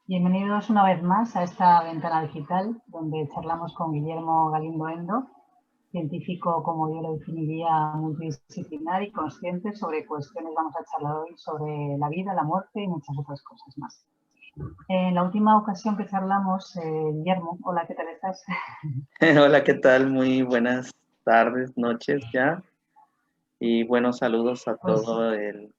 Bienvenidos una vez más a esta ventana digital donde charlamos con Guillermo Galindo Endo, científico, como yo lo definiría, multidisciplinar y consciente sobre cuestiones. Vamos a charlar hoy sobre la vida, la muerte y muchas otras cosas más. En la última ocasión que charlamos, Guillermo, hola, ¿qué tal estás? Hola, ¿qué tal? Muy buenas tardes, noches ya. Y buenos saludos a Pues, todo el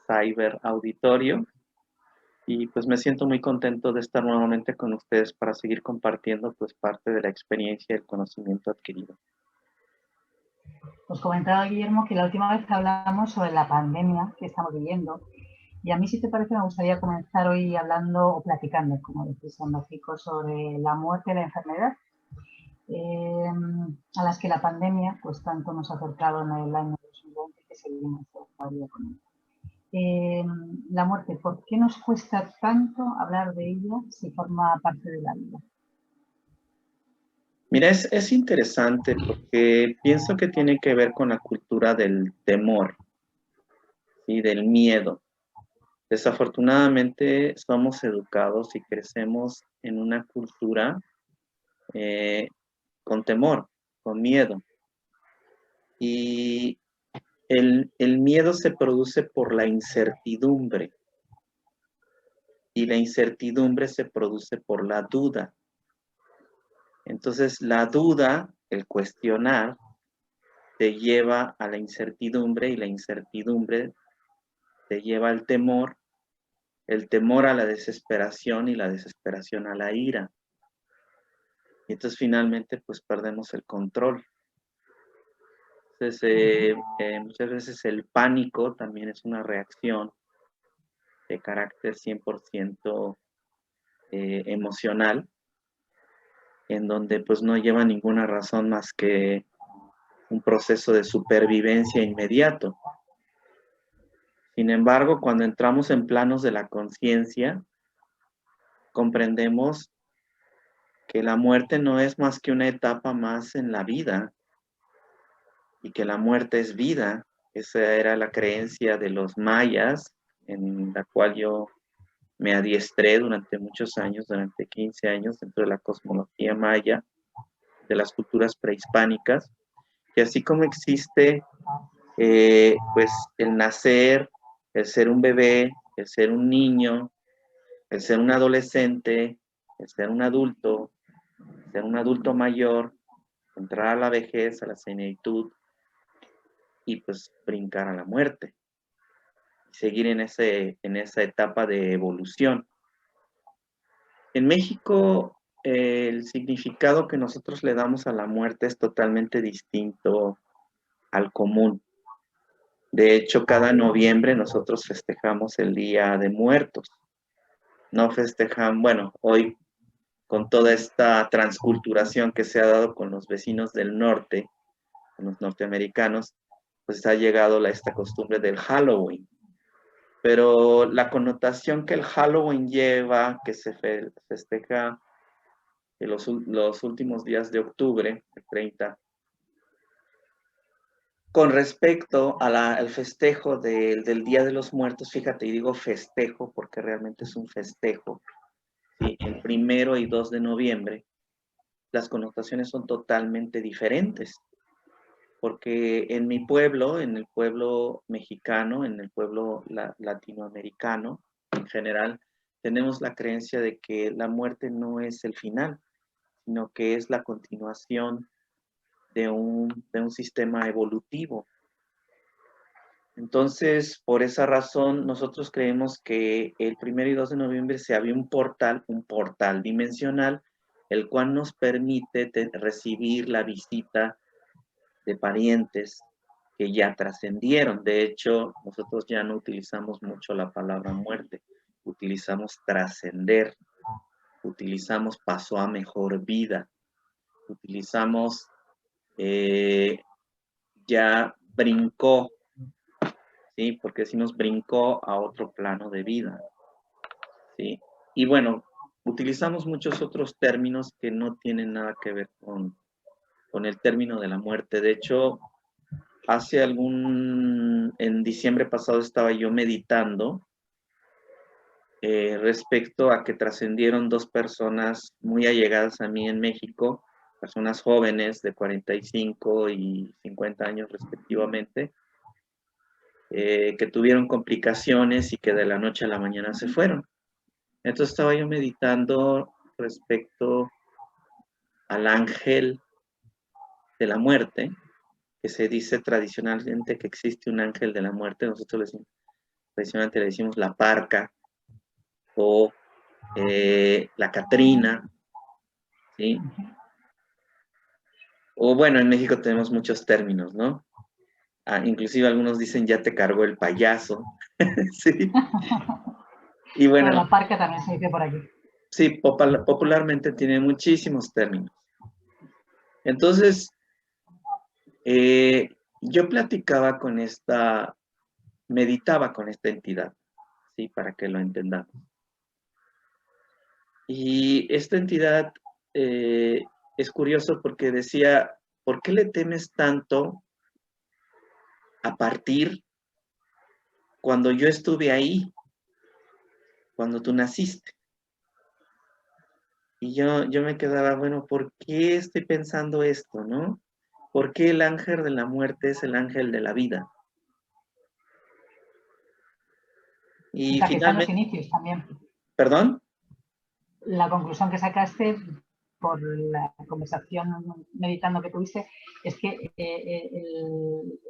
Cyber Auditorio. Y pues me siento muy contento de estar nuevamente con ustedes para seguir compartiendo pues parte de la experiencia y el conocimiento adquirido. os comentaba, Guillermo, que la última vez hablamos sobre la pandemia que estamos viviendo. Y a mí, si te parece, me gustaría comenzar hoy hablando o platicando, como decís en México, sobre la muerte y la enfermedad, a las que la pandemia pues tanto nos ha acercado en el año 2020 que seguimos todavía con ella. La muerte, ¿por qué nos cuesta tanto hablar de ella si forma parte de la vida? Mira, es interesante porque pienso que tiene que ver con la cultura del temor y del miedo. Desafortunadamente somos educados y crecemos en una cultura eh, con temor, con miedo. Y el miedo se produce por la incertidumbre y la incertidumbre se produce por la duda. Entonces la duda, el cuestionar, te lleva a la incertidumbre y la incertidumbre te lleva al temor, el temor a la desesperación y la desesperación a la ira. Y entonces finalmente pues perdemos el control. Entonces muchas veces el pánico también es una reacción de carácter 100% emocional, en donde pues no lleva ninguna razón más que un proceso de supervivencia inmediato. Sin embargo, cuando entramos en planos de la conciencia, comprendemos que la muerte no es más que una etapa más en la vida y que la muerte es vida. Esa era la creencia de los mayas, en la cual yo me adiestré durante muchos años, durante 15 años, dentro de la cosmología maya, de las culturas prehispánicas, que así como existe pues el nacer, el ser un bebé, el ser un niño, el ser un adolescente, el ser un adulto mayor, entrar a la vejez, a la senilitud y pues brincar a la muerte, seguir en esa etapa de evolución. En México, el significado que nosotros le damos a la muerte es totalmente distinto al común. De hecho, cada noviembre nosotros festejamos el Día de Muertos. No festejan, bueno, hoy con toda esta transculturación que se ha dado con los vecinos del norte, con los norteamericanos, pues ha llegado esta costumbre del Halloween. Pero la connotación que el Halloween lleva, que se festeja en los últimos días de octubre, el 30, con respecto al festejo del Día de los Muertos, fíjate, y digo festejo porque realmente es un festejo, ¿sí? El 1 y 2 de noviembre, las connotaciones son totalmente diferentes, porque en mi pueblo, en el pueblo mexicano, en el pueblo latinoamericano en general, tenemos la creencia de que la muerte no es el final, sino que es la continuación de un sistema evolutivo. Entonces, por esa razón, nosotros creemos que el 1 y 2 de noviembre se abrió un portal dimensional, el cual nos permite recibir la visita de parientes que ya trascendieron. De hecho, nosotros ya no utilizamos mucho la palabra muerte, utilizamos trascender, utilizamos pasó a mejor vida, utilizamos ya brincó, ¿sí? Porque decimos brincó a otro plano de vida, ¿sí? Y bueno, utilizamos muchos otros términos que no tienen nada que ver con el término de la muerte. De hecho, en diciembre pasado estaba yo meditando respecto a que trascendieron dos personas muy allegadas a mí en México, personas jóvenes de 45 y 50 años respectivamente, que tuvieron complicaciones y que de la noche a la mañana se fueron. Entonces estaba yo meditando respecto al ángel de la muerte, que se dice tradicionalmente que existe un ángel de la muerte. Nosotros tradicionalmente le decimos la parca o la Catrina, ¿sí? O bueno, en México tenemos muchos términos, ¿no? Inclusive algunos dicen ya te cargó el payaso, ¿sí? Y bueno, la parca también se dice por aquí. Sí, popularmente tiene muchísimos términos. Entonces, yo meditaba con esta entidad, ¿sí? Para que lo entendamos. Y esta entidad es curioso porque decía, ¿por qué le temes tanto a partir cuando yo estuve ahí, cuando tú naciste? Y yo me quedaba, bueno, ¿por qué estoy pensando esto, no? ¿Por qué el ángel de la muerte es el ángel de la vida? Y O sea, que están los finalmente, inicios también. ¿perdón? La conclusión que sacaste por la conversación meditando que tuviste es que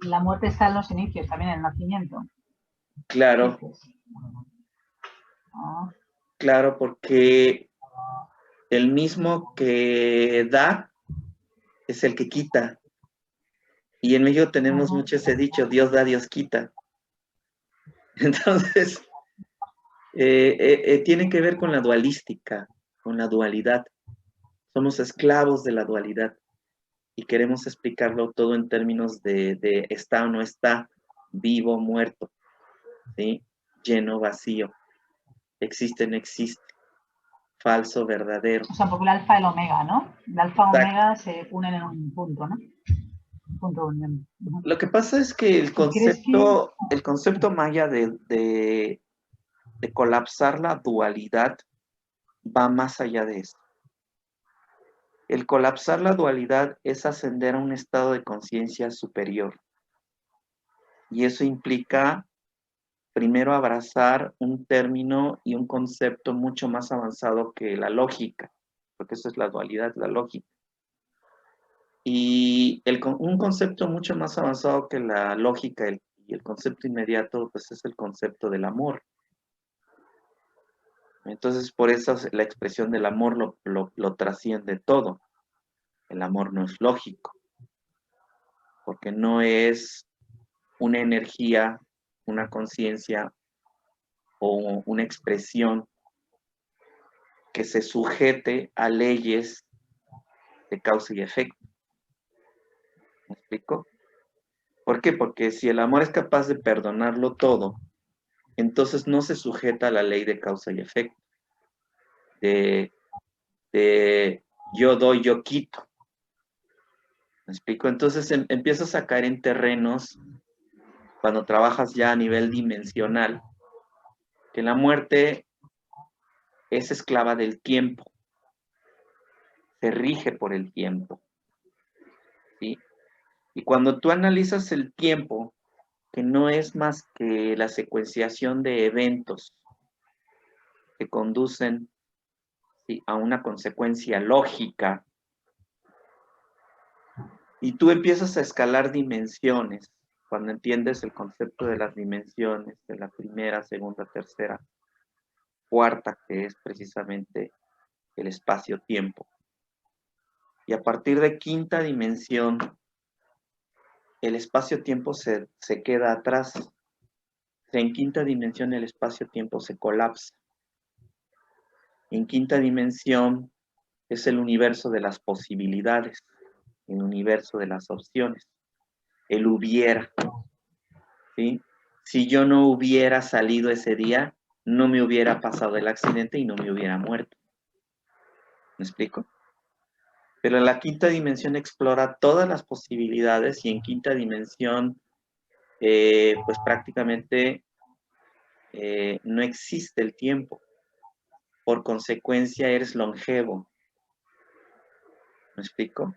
la muerte está en los inicios, también en el nacimiento. Claro, claro, porque el mismo que da es el que quita. Y en México tenemos mucho ese dicho, Dios da, Dios quita. Entonces, tiene que ver con la dualística, con la dualidad. Somos esclavos de la dualidad y queremos explicarlo todo en términos de está o no está, vivo, muerto, ¿sí? Lleno, vacío, existe, no existe, falso, verdadero. O sea, porque el alfa y el omega, ¿no? El alfa y Exacto. omega se unen en un punto, ¿no? Punto de unión. Lo que pasa es que el concepto maya de colapsar la dualidad va más allá de eso. El colapsar la dualidad es ascender a un estado de conciencia superior. Y eso implica primero abrazar un término y un concepto mucho más avanzado que la lógica, porque eso es la dualidad, la lógica. Y un concepto mucho más avanzado que la lógica y el concepto inmediato, pues es el concepto del amor. Entonces, por eso la expresión del amor lo trasciende todo. El amor no es lógico, porque no es una energía, una conciencia o una expresión que se sujete a leyes de causa y efecto. ¿Me explico? ¿Por qué? Porque si el amor es capaz de perdonarlo todo, entonces no se sujeta a la ley de causa y efecto. De yo doy, yo quito. ¿Me explico? Entonces empiezas a caer en terrenos cuando trabajas ya a nivel dimensional, que la muerte es esclava del tiempo, se rige por el tiempo, ¿sí? Y cuando tú analizas el tiempo, que no es más que la secuenciación de eventos que conducen, ¿sí?, a una consecuencia lógica, y tú empiezas a escalar dimensiones, cuando entiendes el concepto de las dimensiones, de la primera, segunda, tercera, cuarta, que es precisamente el espacio-tiempo. Y a partir de quinta dimensión, el espacio-tiempo se queda atrás. En quinta dimensión el espacio-tiempo se colapsa. En quinta dimensión es el universo de las posibilidades, el universo de las opciones, el hubiera, ¿sí? Si yo no hubiera salido ese día, no me hubiera pasado el accidente y no me hubiera muerto. ¿Me explico? Pero la quinta dimensión explora todas las posibilidades y en quinta dimensión, pues prácticamente no existe el tiempo. Por consecuencia, eres longevo. ¿Me explico?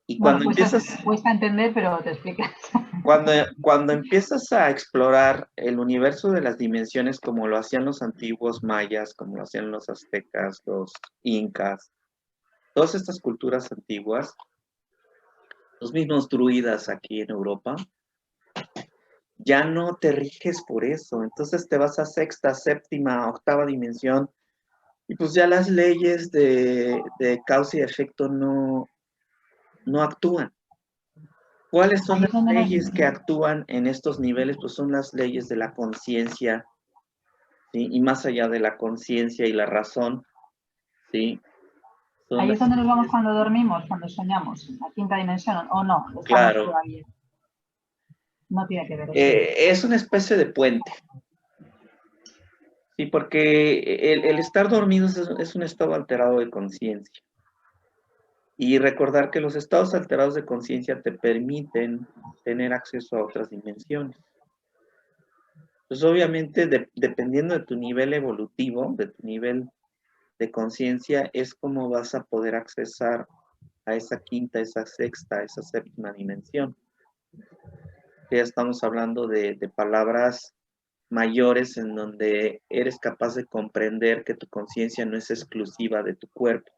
Y Bueno, cuando empiezas, cuesta entender, pero te explicas. cuando empiezas a explorar el universo de las dimensiones como lo hacían los antiguos mayas, como lo hacían los aztecas, los incas, todas estas culturas antiguas, los mismos druidas aquí en Europa, ya no te riges por eso. Entonces te vas a sexta, séptima, octava dimensión y pues ya las leyes de causa y efecto no actúan. ¿Cuáles son Ahí es las donde nos, leyes que actúan en estos niveles? Pues son las leyes de la conciencia, ¿sí? Y más allá de la conciencia y la razón, ¿sí? Son ahí es las donde nos vamos leyes, cuando dormimos, cuando soñamos, la quinta dimensión, o no, estamos claro. todavía. No tiene que ver eso. Es una especie de puente, ¿sí? Porque el estar dormido es un estado alterado de conciencia. Y recordar que los estados alterados de conciencia te permiten tener acceso a otras dimensiones. Pues obviamente, dependiendo de tu nivel evolutivo, de tu nivel de conciencia, es como vas a poder accesar a esa quinta, esa sexta, esa séptima dimensión. Ya estamos hablando de palabras mayores en donde eres capaz de comprender que tu conciencia no es exclusiva de tu cuerpo,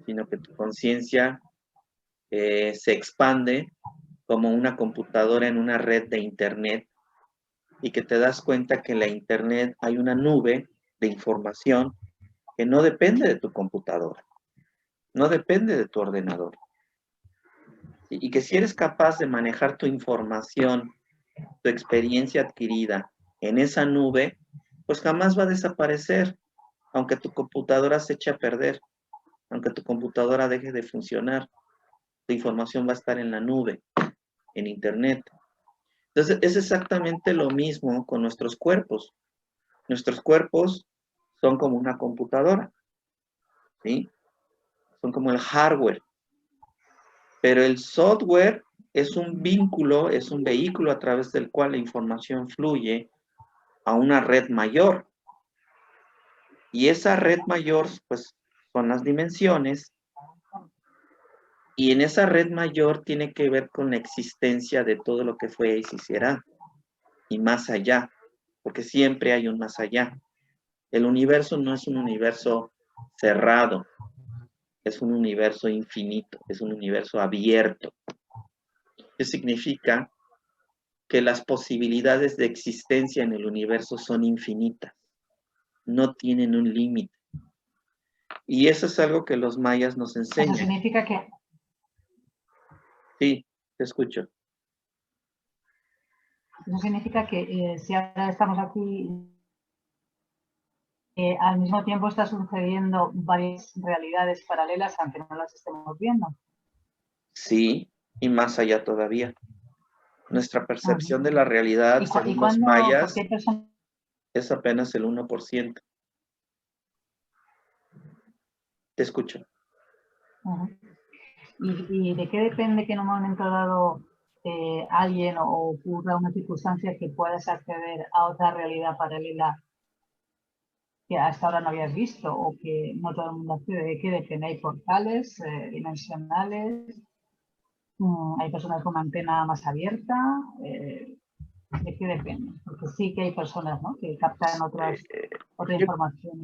sino que tu conciencia se expande como una computadora en una red de internet y que te das cuenta que en la internet hay una nube de información que no depende de tu computadora, no depende de tu ordenador. Y que si eres capaz de manejar tu información, tu experiencia adquirida en esa nube, pues jamás va a desaparecer, aunque tu computadora se eche a perder, aunque tu computadora deje de funcionar, tu información va a estar en la nube, en internet. Entonces, es exactamente lo mismo con nuestros cuerpos. Nuestros cuerpos son como una computadora, ¿sí? Son como el hardware. Pero el software es un vínculo, es un vehículo a través del cual la información fluye a una red mayor. Y esa red mayor, pues, son las dimensiones. Y en esa red mayor tiene que ver con la existencia de todo lo que fue y se será. Y más allá, porque siempre hay un más allá. El universo no es un universo cerrado, es un universo infinito, es un universo abierto. ¿Qué significa? Que las posibilidades de existencia en el universo son infinitas, no tienen un límite. Y eso es algo que los mayas nos Eso enseñan. significa que, Sí, te escucho. si ahora estamos aquí, al mismo tiempo está sucediendo varias realidades paralelas, aunque no las estemos viendo. Sí, y más allá todavía. Nuestra percepción de Ajá. la realidad, ¿Y según los cuándo? Porque mayas, hay personas. es apenas el 1%. Te escucho. Ajá. ¿Y de qué depende que en un momento dado alguien o ocurra una circunstancia que puedas acceder a otra realidad paralela que hasta ahora no habías visto o que no todo el mundo accede? ¿De qué depende? ¿Hay portales dimensionales? ¿Hay personas con antena más abierta? ¿De qué depende? Porque sí que hay personas, ¿no?, que captan otra Yo, información.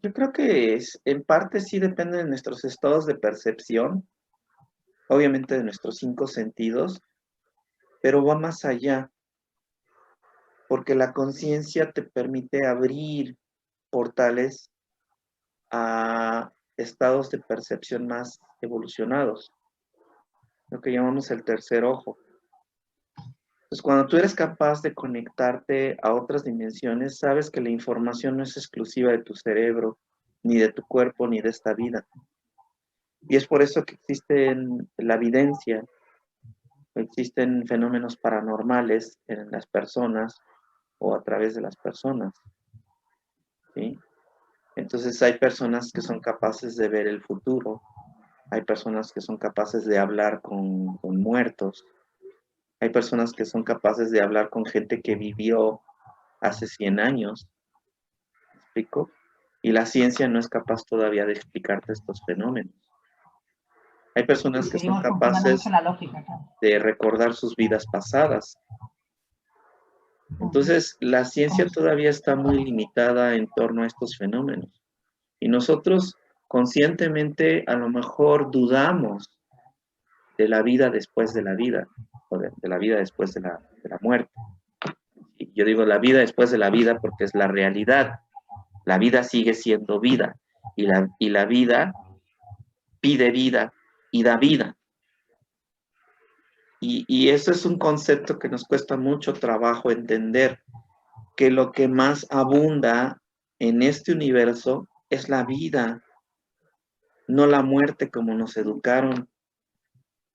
yo creo que en parte sí depende de nuestros estados de percepción, obviamente de nuestros 5 sentidos, pero va más allá, porque la conciencia te permite abrir portales a estados de percepción más evolucionados, lo que llamamos el tercer ojo. Pues cuando tú eres capaz de conectarte a otras dimensiones, sabes que la información no es exclusiva de tu cerebro, ni de tu cuerpo, ni de esta vida. Y es por eso que existen la evidencia, existen fenómenos paranormales en las personas o a través de las personas, ¿sí? Entonces hay personas que son capaces de ver el futuro, hay personas que son capaces de hablar con muertos, Hay personas que son capaces de hablar con gente que vivió hace 100 años. ¿Me explico? Y la ciencia no es capaz todavía de explicarte estos fenómenos. Hay Y personas que son seguimos funcionando mucho capaces en la lógica, claro. de recordar sus vidas pasadas. Entonces, la ciencia todavía está muy limitada en torno a estos fenómenos. Y nosotros conscientemente a lo mejor dudamos de la vida después de la vida, o de la vida después de la muerte. Y yo digo la vida después de la vida porque es la realidad. La vida sigue siendo vida y la vida pide vida y da vida. Y eso es un concepto que nos cuesta mucho trabajo entender, que lo que más abunda en este universo es la vida, no la muerte como nos educaron.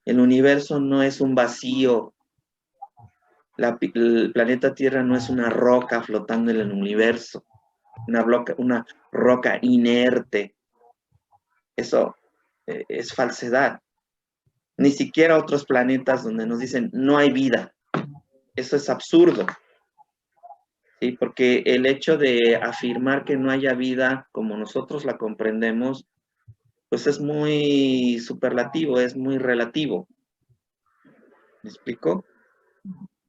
El universo no es un vacío. El planeta Tierra no es una roca flotando en el universo, una roca inerte. Eso es falsedad. Ni siquiera otros planetas donde nos dicen no hay vida. Eso es absurdo. ¿Sí? Porque el hecho de afirmar que no haya vida como nosotros la comprendemos, pues es muy superlativo, es muy relativo. ¿Me explico?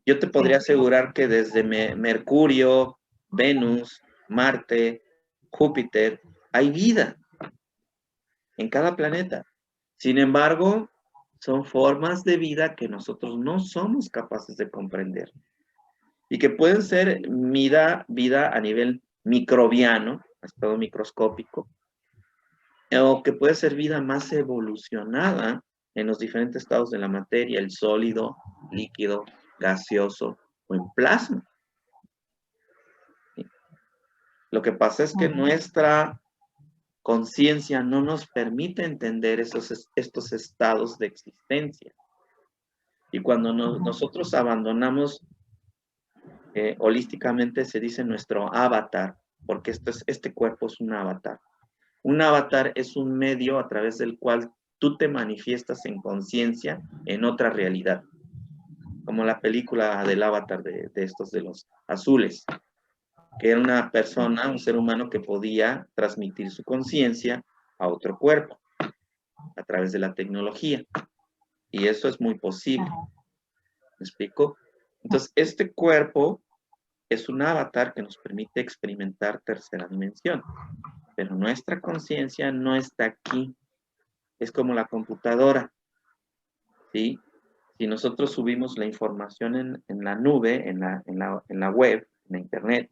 Yo te podría asegurar que desde Mercurio, Venus, Marte, Júpiter, hay vida en cada planeta. Sin embargo, son formas de vida que nosotros no somos capaces de comprender y que pueden ser vida a nivel microbiano, a estado microscópico, o que puede ser vida más evolucionada en los diferentes estados de la materia, el sólido, líquido, gaseoso o en plasma. Lo que pasa es que nuestra conciencia no nos permite entender estos estados de existencia. Y cuando nosotros abandonamos, holísticamente se dice nuestro avatar, porque este cuerpo es un avatar. Un avatar es un medio a través del cual tú te manifiestas en conciencia en otra realidad, como la película del avatar de los azules, que era una persona, un ser humano que podía transmitir su conciencia a otro cuerpo a través de la tecnología. Y eso es muy posible. ¿Me explico? Entonces, este cuerpo es un avatar que nos permite experimentar tercera dimensión, pero nuestra conciencia no está aquí. Es como la computadora, ¿sí? Si nosotros subimos la información en la nube, en la web, en la internet,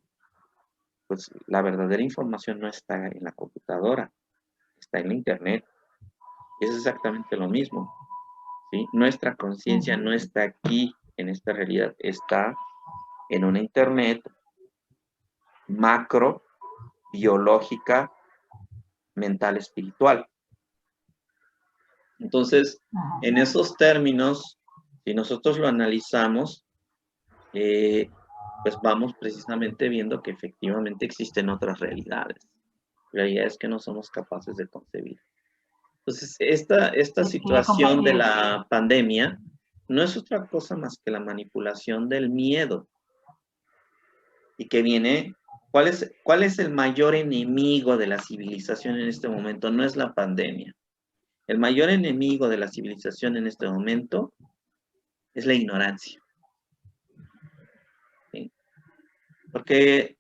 pues la verdadera información no está en la computadora, está en la internet. Es exactamente lo mismo, ¿sí? Nuestra conciencia no está aquí en esta realidad, está en una internet macro, biológica, mental, espiritual. Entonces, en esos términos, si nosotros lo analizamos, pues vamos precisamente viendo que efectivamente existen otras realidades que no somos capaces de concebir. Entonces, esta situación de la pandemia no es otra cosa más que la manipulación del miedo y que viene, ¿cuál es el mayor enemigo de la civilización en este momento? No es la pandemia. El mayor enemigo de la civilización en este momento es la ignorancia. ¿Sí? Porque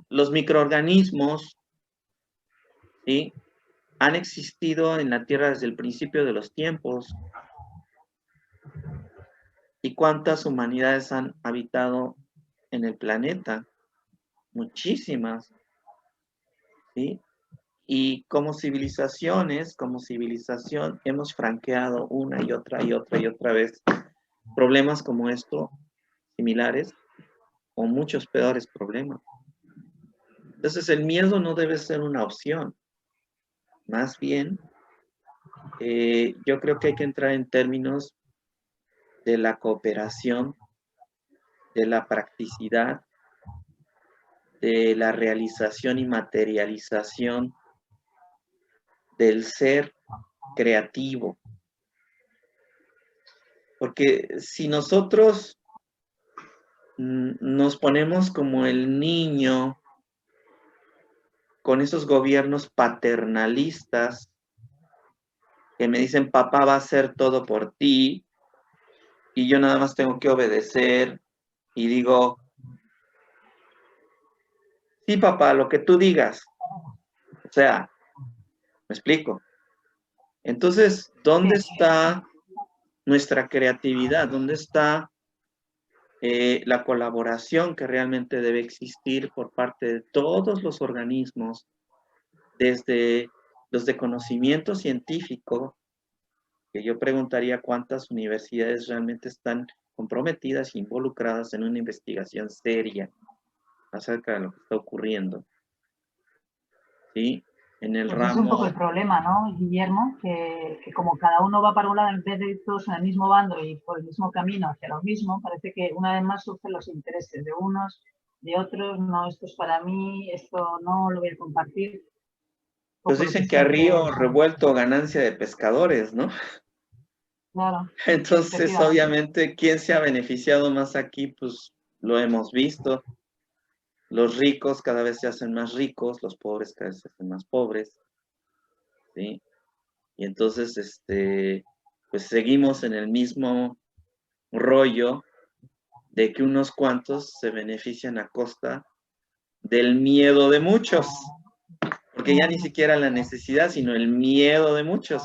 los microorganismos, ¿sí?, han existido en la Tierra desde el principio de los tiempos. ¿Y cuántas humanidades han habitado en el planeta? Muchísimas, ¿sí? Y como civilizaciones, como civilización, hemos franqueado una y otra y otra y otra vez problemas como esto, similares, o muchos peores problemas. Entonces, el miedo no debe ser una opción. Más bien, yo creo que hay que entrar en términos de la cooperación, de la practicidad, de la realización y materialización del ser creativo. Porque si nosotros nos ponemos como el niño con esos gobiernos paternalistas que me dicen, papá va a hacer todo por ti y yo nada más tengo que obedecer y digo, sí, papá, lo que tú digas. O sea, ¿me explico? Entonces, Sí, ¿dónde está nuestra creatividad? ¿Dónde está la colaboración que realmente debe existir por parte de todos los organismos, desde los de conocimiento científico, que yo preguntaría cuántas universidades realmente están comprometidas e involucradas en una investigación seria acerca de lo que está ocurriendo, ¿sí? En el pues es un poco el ramo, problema, ¿no, Guillermo? Que como cada uno va para un lado en vez de ir todos en el mismo bando y por el mismo camino hacia lo mismo, parece que una vez más surgen los intereses de unos, de otros, no, esto es para mí, esto no lo voy a compartir, un pues poco lo que dicen que a siempre río estamos. revuelto ganancia de pescadores, ¿no? Claro, Entonces, efectivamente. obviamente, ¿quién se ha beneficiado más aquí? Pues lo hemos visto. Los ricos cada vez se hacen más ricos, los pobres cada vez se hacen más pobres, ¿sí? Y entonces, pues seguimos en el mismo rollo de que unos cuantos se benefician a costa del miedo de muchos, porque ya ni siquiera la necesidad, sino el miedo de muchos.